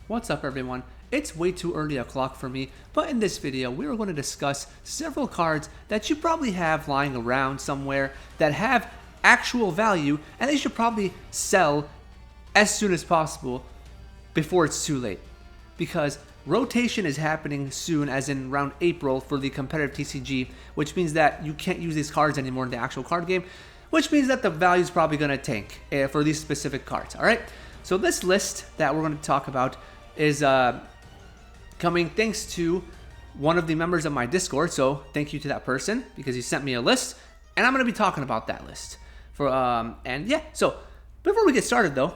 What's up everyone? It's way too early o'clock for me, but in this video we are going to discuss several cards that you probably have lying around somewhere that have actual value and they should probably sell as soon as possible before it's too late. Because rotation is happening soon, as in around April for the competitive TCG, which means that you can't use these cards anymore in the actual card game, which means that the value is probably going to tank for these specific cards. Alright, so this list that we're going to talk about is coming thanks to one of the members of my Discord. So thank you to that person because he sent me a list, and I'm going to be talking about that list. And yeah, so before we get started though,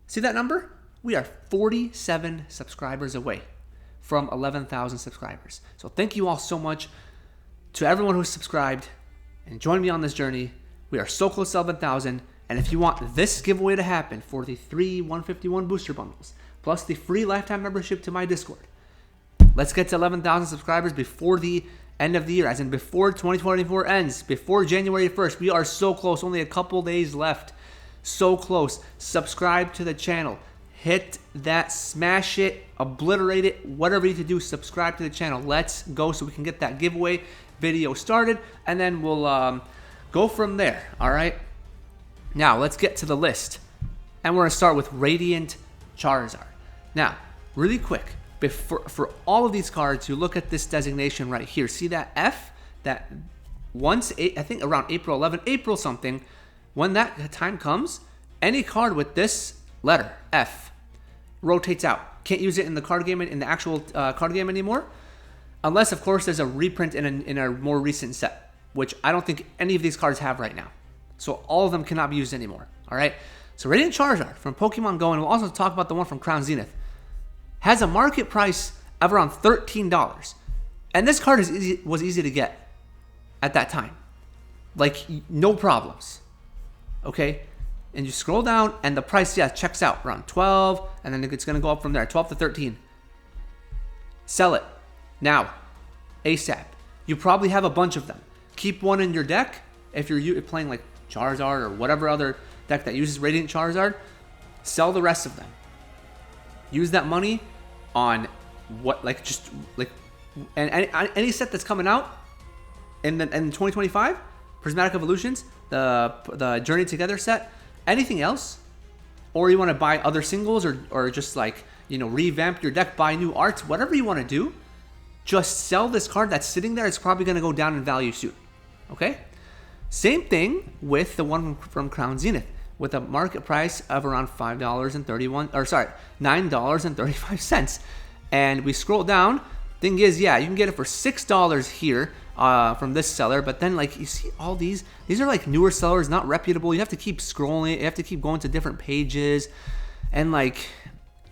see that number? We are 47 subscribers away from 11,000 subscribers. So thank you all so much to everyone who's subscribed and joined me on this journey. We are so close to 11,000. And if you want this giveaway to happen for the 3 151 booster bundles, plus the free lifetime membership to my Discord, let's get to 11,000 subscribers before the end of the year, as in before 2024 ends, before January 1st. We are so close, only a couple days left. So close. Subscribe to the channel. Hit that, smash it, obliterate it, whatever you need to do, subscribe to the channel. Let's go so we can get that giveaway video started, and then we'll go from there, all right? Now, let's get to the list, and we're going to start with Radiant Charizard. Now, really quick, for all of these cards, you look at this designation right here. See that F? That once, I think around April 11, April something, when that time comes, any card with this letter, F, rotates out. Can't use it in the card game, in the actual card game anymore, unless, of course, there's a reprint in a more recent set, which I don't think any of these cards have right now. So all of them cannot be used anymore. All right. So Radiant Charizard from Pokemon Go, and we'll also talk about the one from Crown Zenith, has a market price of around $13. And this card was easy to get at that time. Like, no problems. Okay? And you scroll down, and the price, yeah, checks out around 12, and then it's going to go up from there, 12 to 13. Sell it. Now. ASAP. You probably have a bunch of them. Keep one in your deck. If you're playing like Charizard or whatever other deck that uses Radiant Charizard, sell the rest of them. Use that money on any set that's coming out in 2025, Prismatic Evolutions, the Journey Together set, anything else, or you want to buy other singles or just like, you know, revamp your deck, buy new arts, whatever you want to do, just sell this card that's sitting there. It's probably going to go down in value soon. Okay? Same thing with the one from Crown Zenith, with a market price of around $9.35. And we scroll down. Thing is, yeah, you can get it for $6 here from this seller. But then, like, you see all these are like newer sellers, not reputable. You have to keep scrolling. You have to keep going to different pages, and like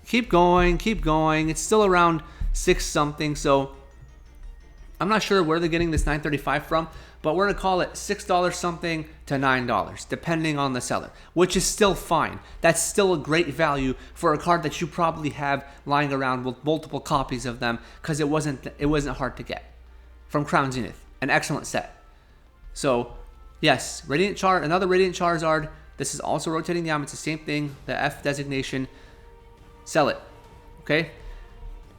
keep going. It's still around 6 something. So I'm not sure where they're getting this $9.35 from, but we're going to call it $6 something to $9, depending on the seller, which is still fine. That's still a great value for a card that you probably have lying around with multiple copies of them, because it wasn't hard to get. From Crown Zenith, an excellent set. So, yes, another Radiant Charizard. This is also rotating down. It's the same thing, the F designation. Sell it, okay?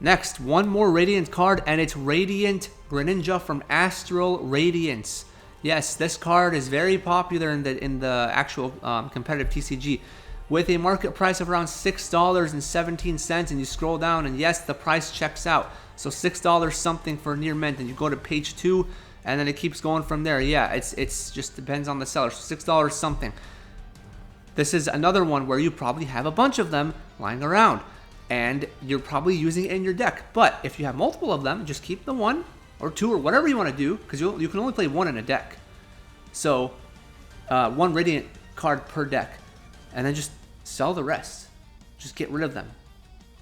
Next, one more Radiant card, and it's Radiant Greninja from Astral Radiance. Yes, this card is very popular in the actual competitive TCG, with a market price of around $6.17. And you scroll down, and yes, the price checks out. So $6 something for near mint, and you go to page 2, and then it keeps going from there. Yeah, it's just depends on the seller. So $6 something. This is another one where you probably have a bunch of them lying around, and you're probably using it in your deck. But if you have multiple of them, just keep the 1 or 2 or whatever you want to do, because you can only play 1 in a deck. So 1 Radiant card per deck, and then just sell the rest. Just get rid of them.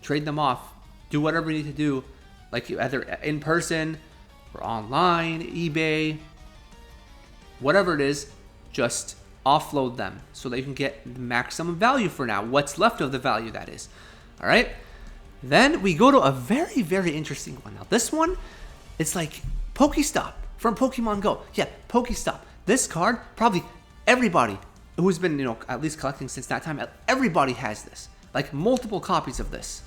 Trade them off. Do whatever you need to do, like either in person or online, eBay, whatever it is, just offload them so that you can get the maximum value for now. What's left of the value, that is. All right, then we go to a very, very interesting one. Now, this one, it's like Pokestop from Pokemon Go. Yeah, Pokestop. This card, probably everybody who's been, at least collecting since that time, everybody has this. Like multiple copies of this.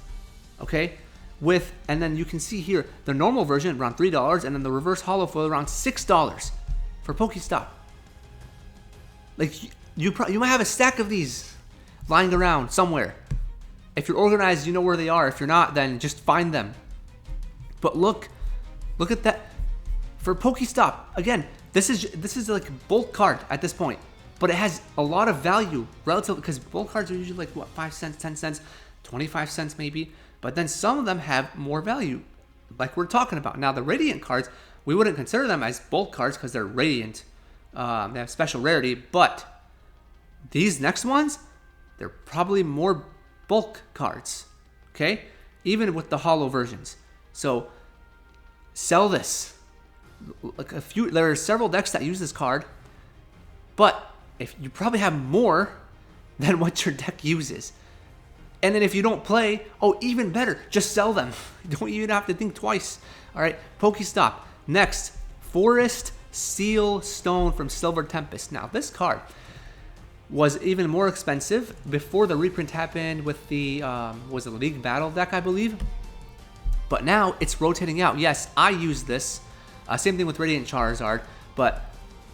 okay? And then you can see here the normal version around $3, and then the reverse holo foil around $6 for Pokestop. Like you might have a stack of these lying around somewhere. If you're organized, you know where they are. If you're not, then just find them. But look at that for Pokestop. Again, this is like a bulk card at this point, but it has a lot of value relative, because bulk cards are usually like what, 5 cents, 10 cents, 25 cents maybe. But then some of them have more value, like we're talking about. Now, the Radiant cards, we wouldn't consider them as bulk cards because they're Radiant. They have special rarity. But these next ones, they're probably more bulk cards, okay? Even with the holo versions. So, sell this. Like there are several decks that use this card, but if you probably have more than what your deck uses. And then if you don't play, oh, even better, just sell them. You don't even have to think twice. All right, Pokestop. Next, Forest Seal Stone from Silver Tempest. Now, this card was even more expensive before the reprint happened with the, was it League Battle deck, I believe? But now it's rotating out. Yes, I use this. Same thing with Radiant Charizard, but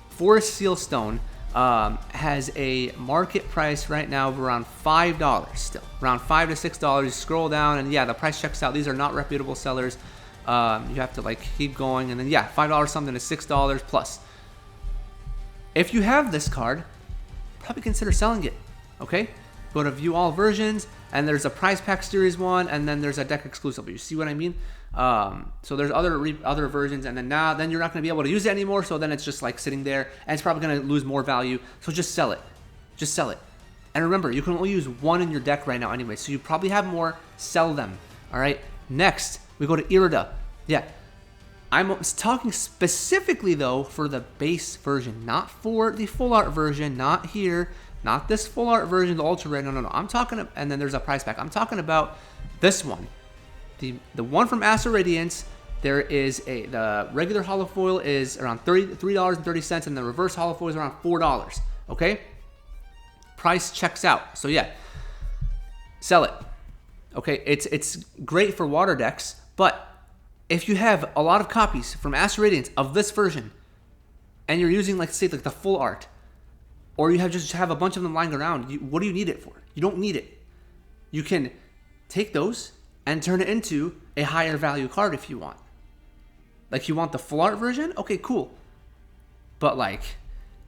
Forest Seal Stone has a market price right now of around $5 still. Around $5 to $6. You scroll down and yeah, the price checks out. These are not reputable sellers. You have to like keep going, and then yeah, $5 something to $6 plus. If you have this card, probably consider selling it, okay? Go to view all versions, and there's a prize pack series one, and then there's a deck exclusive. You see what I mean? So there's other versions, and then you're not going to be able to use it anymore. So then it's just like sitting there, and it's probably going to lose more value. So just sell it, just sell it. And remember, you can only use one in your deck right now anyway. So you probably have more. Sell them. All right. Next, we go to Irida. Yeah, I'm talking specifically though for the base version, not for the full art version. Not here. Not this full art version, the ultra rare. No. I'm talking, and then there's a prize pack. I'm talking about this one. The one from Astral Radiance, there is the regular holofoil is around $3.30, and the reverse holofoil is around $4. Okay, price checks out. So yeah, sell it. Okay, it's great for water decks, but if you have a lot of copies from Astral Radiance of this version, and you're using like say like the full art, or you just have a bunch of them lying around, what do you need it for? You don't need it. You can take those and turn it into a higher value card if you want. Like you want the full art version? Okay, cool. But like,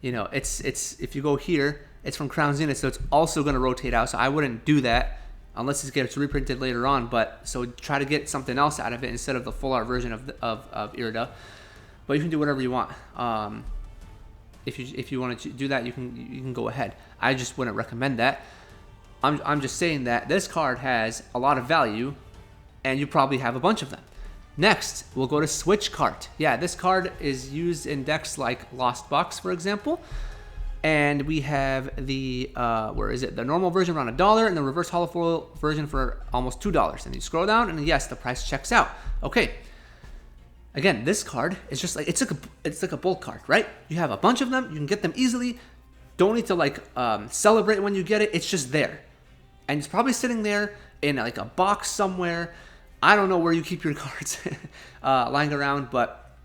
you know, it's if you go here, it's from Crown Zenith, so it's also going to rotate out. So I wouldn't do that unless it gets reprinted later on. But so try to get something else out of it instead of the full art version of Irida. But you can do whatever you want. If you want to do that, you can go ahead. I just wouldn't recommend that. I'm just saying that this card has a lot of value, and you probably have a bunch of them. Next, we'll go to Switch Cart. Yeah, this card is used in decks like Lost Box, for example. And we have the, where is it? The normal version around $1, and the reverse holofoil version for almost $2. And you scroll down, and yes, the price checks out. Okay. Again, this card is just like, it's like a bulk card, right? You have a bunch of them. You can get them easily. Don't need to like celebrate when you get it. It's just there. And it's probably sitting there in like a box somewhere. I don't know where you keep your cards lying around, but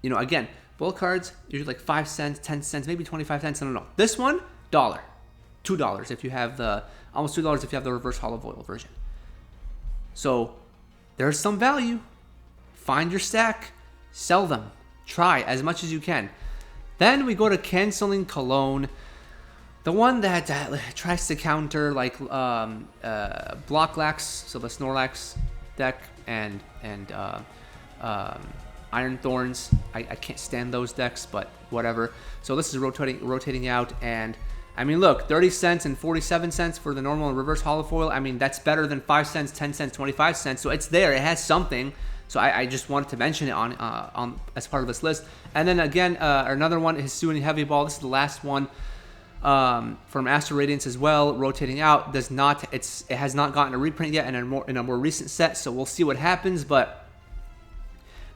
you know, again, bulk cards usually like 5 cents, 10 cents, maybe 25 cents. I don't know. This one, $1, $2 if you have the almost $2 if you have the reverse holofoil version. So there's some value. Find your stack, sell them, try as much as you can. Then we go to Canceling Cologne. The one that tries to counter like Blocklax, so the Snorlax deck, and Iron Thorns. I can't stand those decks, but whatever. So this is rotating out, and I mean, look, 30 cents and 47 cents for the normal and reverse holofoil. I mean, that's better than 5 cents, 10 cents, 25 cents. So it's there. It has something. So I just wanted to mention it on as part of this list. And then again, another one is Hisuian Heavy Ball. This is the last one from Astral Radiance as well. Rotating out, it has not gotten a reprint yet in a more recent set. So we'll see what happens. But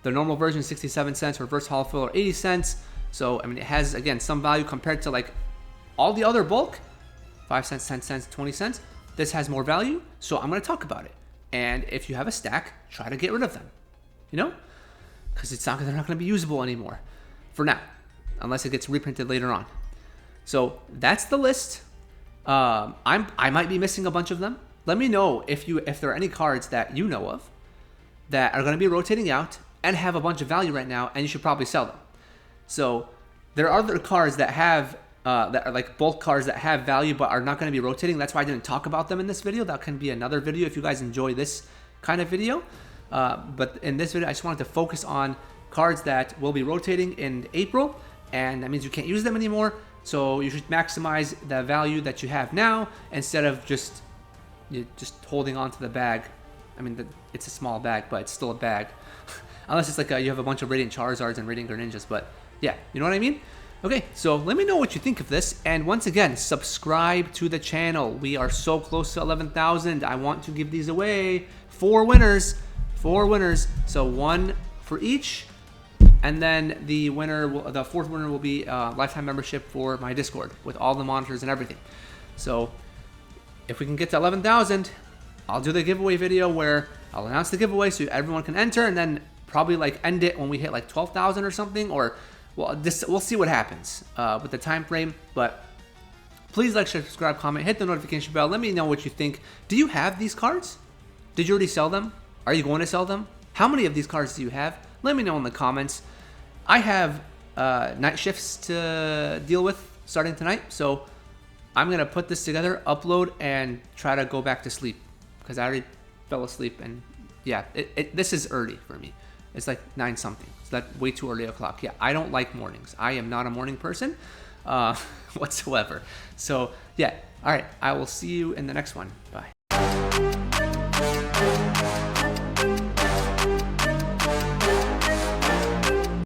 the normal version 67 cents, reverse holofoil 80 cents. So I mean, it has again some value compared to like all the other bulk, 5 cents, 10 cents, 20 cents. This has more value. So I'm going to talk about it. And if you have a stack, try to get rid of them, you know, because they're not going to be usable anymore for now, unless it gets reprinted later on. So that's the list. I might be missing a bunch of them. Let me know if there are any cards that you know of that are going to be rotating out and have a bunch of value right now, and you should probably sell them. So there are other cards that have that are like bulk cards that have value but are not going to be rotating. That's why I didn't talk about them in this video. That can be another video if you guys enjoy this kind of video. But in this video, I just wanted to focus on cards that will be rotating in April, and that means you can't use them anymore. So you should maximize the value that you have now instead of just holding on to the bag. I mean, it's a small bag, but it's still a bag. Unless it's like you have a bunch of Radiant Charizards and Radiant Greninjas, but yeah, you know what I mean? Okay, so let me know what you think of this, and once again, subscribe to the channel. We are so close to 11,000. I want to give these away. 4 winners. 4 winners. So 1 for each, and then the fourth winner will be lifetime membership for my Discord with all the monitors and everything. So if we can get to 11,000, I'll do the giveaway video where I'll announce the giveaway so everyone can enter, and then probably like end it when we hit like 12,000 or something, or well, we'll see what happens with the time frame. But please like, share, subscribe, comment, hit the notification bell. Let me know what you think. Do you have these cards? Did you already sell them? Are you going to sell them? How many of these cards do you have? Let me know in the comments. I have night shifts to deal with starting tonight, so I'm gonna put this together, upload, and try to go back to sleep because I already fell asleep. And yeah, this is early for me. It's like 9 something. So that's way too early o'clock. Yeah, I don't like mornings. I am not a morning person whatsoever. So yeah, all right. I will see you in the next one. Bye.